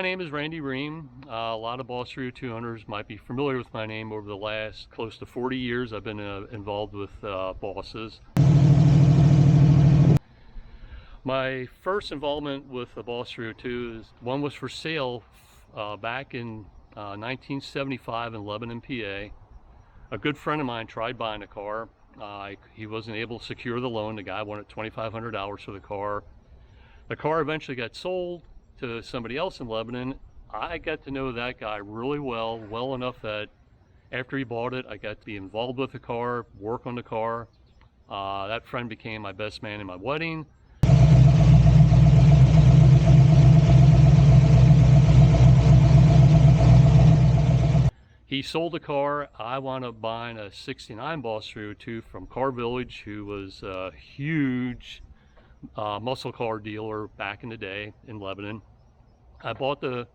My name is Randy Ream. A lot of Boss 302 owners might be familiar with my name. Over the last close to 40 years, I've been involved with bosses. My first involvement with the Boss 302 is one was for sale back in 1975 in Lebanon, PA. A good friend of mine tried buying a car. He wasn't able to secure the loan. The guy wanted $2,500 for the car. The car eventually got sold to somebody else in Lebanon. I got to know that guy really well enough that after he bought it, I got to be involved with the car, work on the car. That friend became my best man in my wedding. He sold the car. I wound up buying a 69 Boss 302 from Car Village, who was a huge muscle car dealer back in the day in Lebanon. I bought the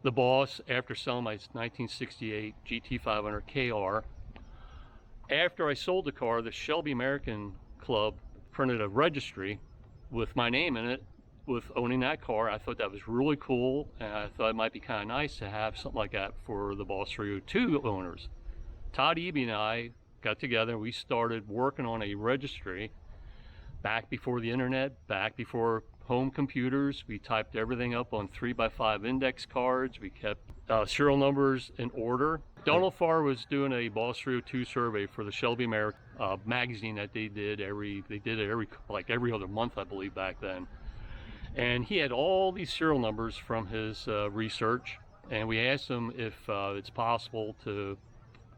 Boss after selling my 1968 GT500 KR. After I sold the car, the Shelby American Club printed a registry with my name in it with owning that car. I thought that was really cool, and I thought it might be kind of nice to have something like that for the Boss 302 owners. Todd Eby and I got together and we started working on a registry back before the internet, back before home computers. We typed everything up on 3x5 index cards. We kept serial numbers in order. Donald Farr was doing a Boss 302 survey for the Shelby American magazine that they did every other month, I believe, back then. And he had all these serial numbers from his research, and we asked him if it's possible to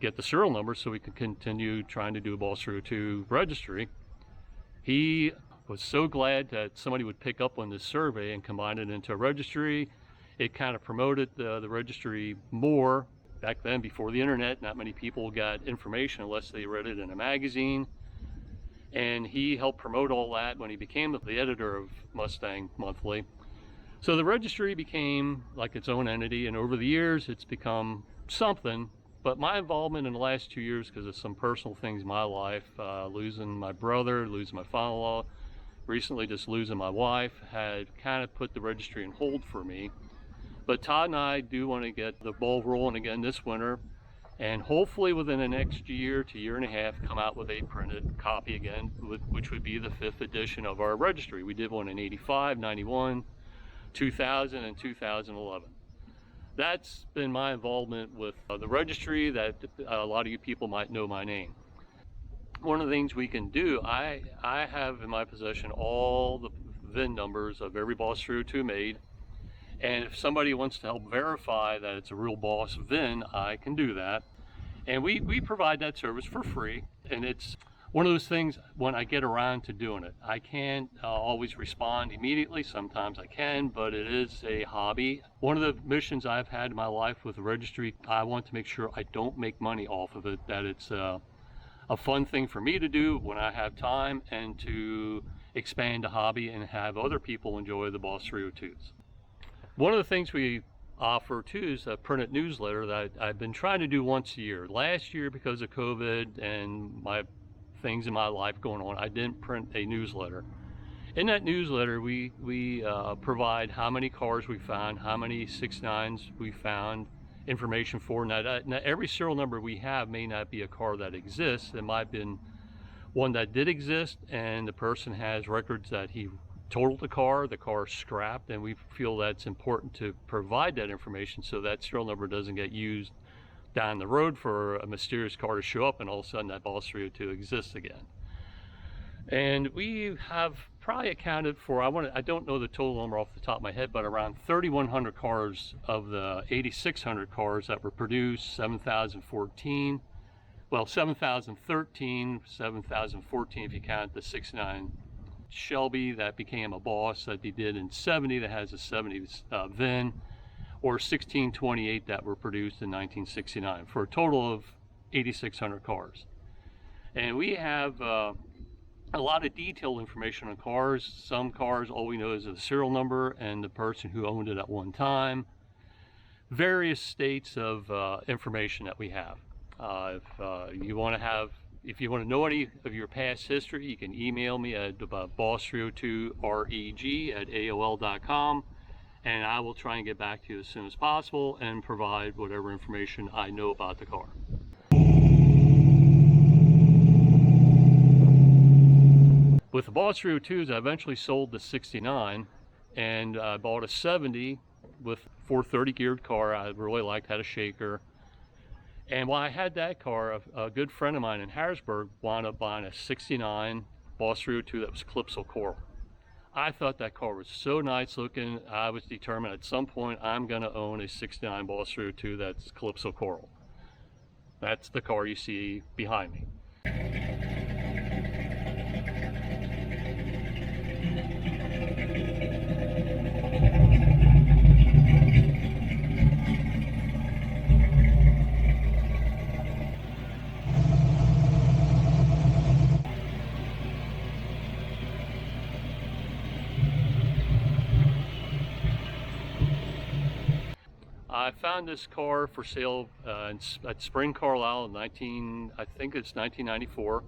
get the serial numbers so we could continue trying to do a Boss 302 registry. He was so glad that somebody would pick up on this survey and combine it into a registry. It kind of promoted the registry more. Back then, before the internet, not many people got information unless they read it in a magazine. And he helped promote all that when he became the editor of Mustang Monthly. So the registry became like its own entity, and over the years it's become something. But my involvement in the last 2 years, because of some personal things in my life, losing my brother, losing my father-in-law, recently just losing my wife, had kind of put the registry on hold for me. But Todd and I do want to get the ball rolling again this winter, and hopefully within the next year to year and a half come out with a printed copy again, which would be the 5th edition of our registry. We did one in 85, 91, 2000, and 2011. That's been my involvement with the registry, that a lot of you people might know my name. One of the things we can do, I have in my possession all the VIN numbers of every Boss 302 made, and if somebody wants to help verify that it's a real Boss VIN, I can do that. And we provide that service for free, and it's one of those things when I get around to doing it. I can't always respond immediately. Sometimes I can, but it is a hobby. One of the missions I've had in my life with the registry, I want to make sure I don't make money off of it, that it's a fun thing for me to do when I have time, and to expand the hobby and have other people enjoy the Boss 302s. One of the things we offer too is a printed newsletter that I've been trying to do once a year. Last year, because of COVID and my things in my life going on, I didn't print a newsletter. In that newsletter, we provide how many cars we found, how many 69s we found, information for. Now, every serial number we have may not be a car that exists. It might have been one that did exist, and the person has records that he totaled the car scrapped, and we feel that's important to provide that information so that serial number doesn't get used down the road for a mysterious car to show up and all of a sudden that Boss 302 exists again. And we have probably accounted for, I don't know the total number off the top of my head, but around 3,100 cars of the 8,600 cars that were produced, 7,014, well, 7,013, 7,014 if you count the 69 Shelby that became a Boss that they did in 70 that has a 70 VIN, or 1628 that were produced in 1969, for a total of 8,600 cars. And we have a lot of detailed information on cars. Some cars, all we know is the serial number and the person who owned it at one time. Various states of information that we have. If you want to know any of your past history, you can email me at boss302reg@aol.com, and I will try and get back to you as soon as possible and provide whatever information I know about the car. With the Boss 302s, I eventually sold the 69 and I bought a 70 with 430 geared car I really liked, had a shaker. And while I had that car, a good friend of mine in Harrisburg wound up buying a 69 Boss 302 that was Calypso Coral. I thought that car was so nice looking, I was determined at some point I'm going to own a 69 Boss 302 that's Calypso Coral. That's the car you see behind me. I found this car for sale at Spring Carlisle in I think it's 1994.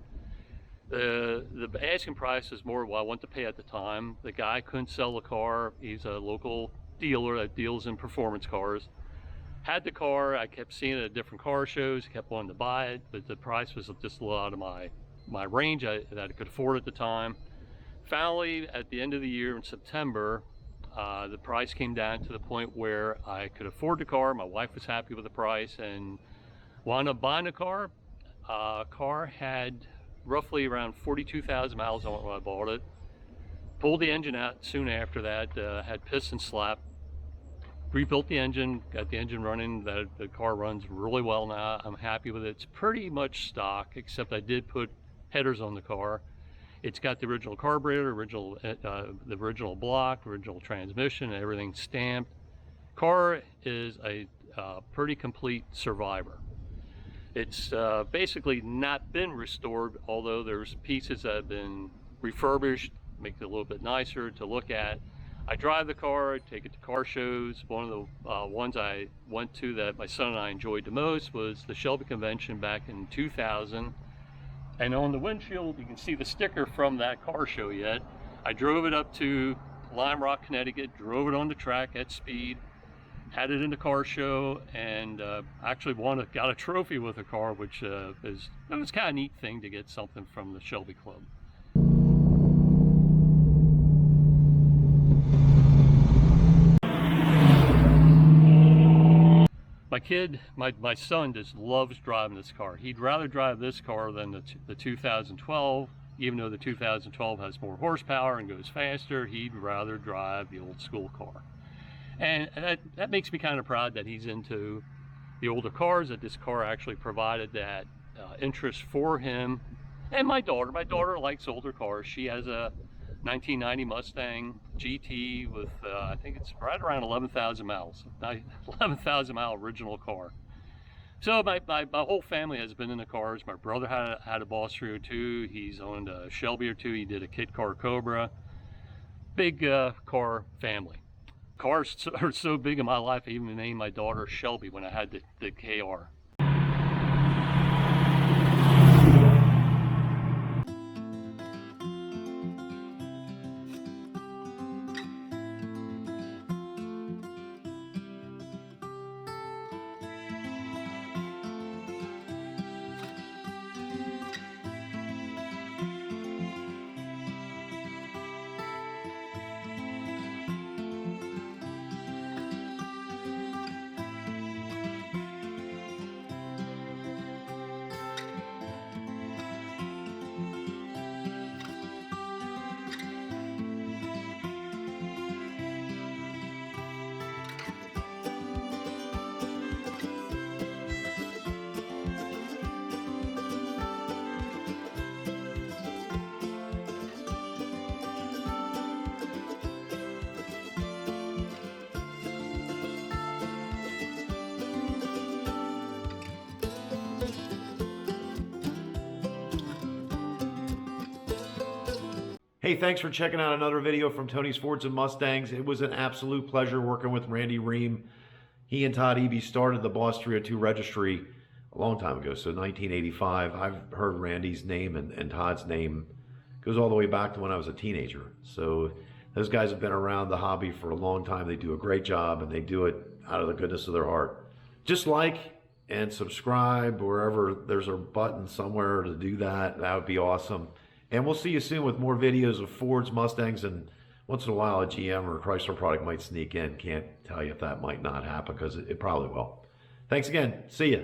The asking price is more what I want to pay at the time. The guy couldn't sell the car. He's a local dealer that deals in performance cars. Had the car, I kept seeing it at different car shows, kept wanting to buy it, but the price was just a little out of my range that I could afford at the time. Finally, at the end of the year in September, the price came down to the point where I could afford the car. My wife was happy with the price and wound up buying the car. Car had roughly around 42,000 miles on it when I bought it. Pulled the engine out soon after that, had piston slap. Rebuilt the engine, got the engine running. The car runs really well now. I'm happy with it. It's pretty much stock, except I did put headers on the car. It's got the original carburetor, the original block, original transmission, everything stamped. Car is a pretty complete survivor. It's basically not been restored, although there's pieces that have been refurbished, make it a little bit nicer to look at. I drive the car, take it to car shows. One of the ones I went to that my son and I enjoyed the most was the Shelby Convention back in 2000. And on the windshield, you can see the sticker from that car show yet. I drove it up to Lime Rock, Connecticut, drove it on the track at speed, had it in the car show, and actually got a trophy with the car, which it was kind of a neat thing to get something from the Shelby Club. My son just loves driving this car. He'd rather drive this car than the 2012, even though the 2012 has more horsepower and goes faster. He'd rather drive the old school car. And that makes me kind of proud that he's into the older cars, that this car actually provided that interest for him. And my daughter likes older cars. She has a 1990 Mustang GT with I think it's right around 11,000 miles, 11,000 mile original car. So my whole family has been in the cars. My brother had a Boss 302. He's owned a Shelby or two. He did a Kit Car Cobra. Big car family. Cars are so big in my life, I even named my daughter Shelby when I had the KR. Hey, thanks for checking out another video from Tony's Fords and Mustangs. It was an absolute pleasure working with Randy Ream. He and Todd Eby started the Boss 302 Registry a long time ago, so 1985. I've heard Randy's name and Todd's name goes all the way back to when I was a teenager. So Those guys have been around the hobby for a long time. They do a great job, and they do it out of the goodness of their heart. Just like and subscribe wherever there's a button somewhere to do that. That would be awesome. And we'll see you soon with more videos of Fords, Mustangs, and once in a while a GM or a Chrysler product might sneak in. Can't tell you if that might not happen, because it probably will. Thanks again. See ya.